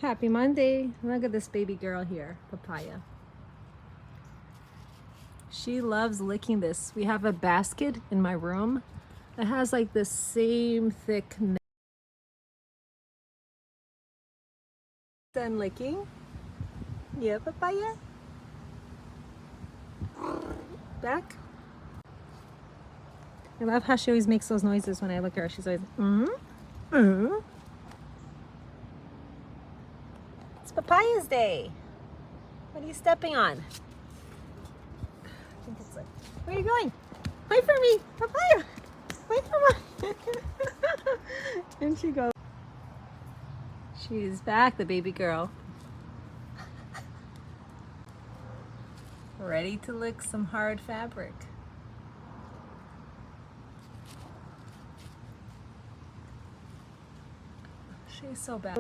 Happy Monday. Look at this baby girl here, Papaya. She loves licking this. We have a basket in my room that has like the same thick neck. Done licking? Yeah, Papaya? Back? I love how she always makes those noises when I look at her. She's always, It's Papaya's day. What are you stepping on? I think it's like, where are you going? Wait for me, Papaya. Wait for me. And she goes. She's back, the baby girl. Ready to lick some hard fabric. She's so bad.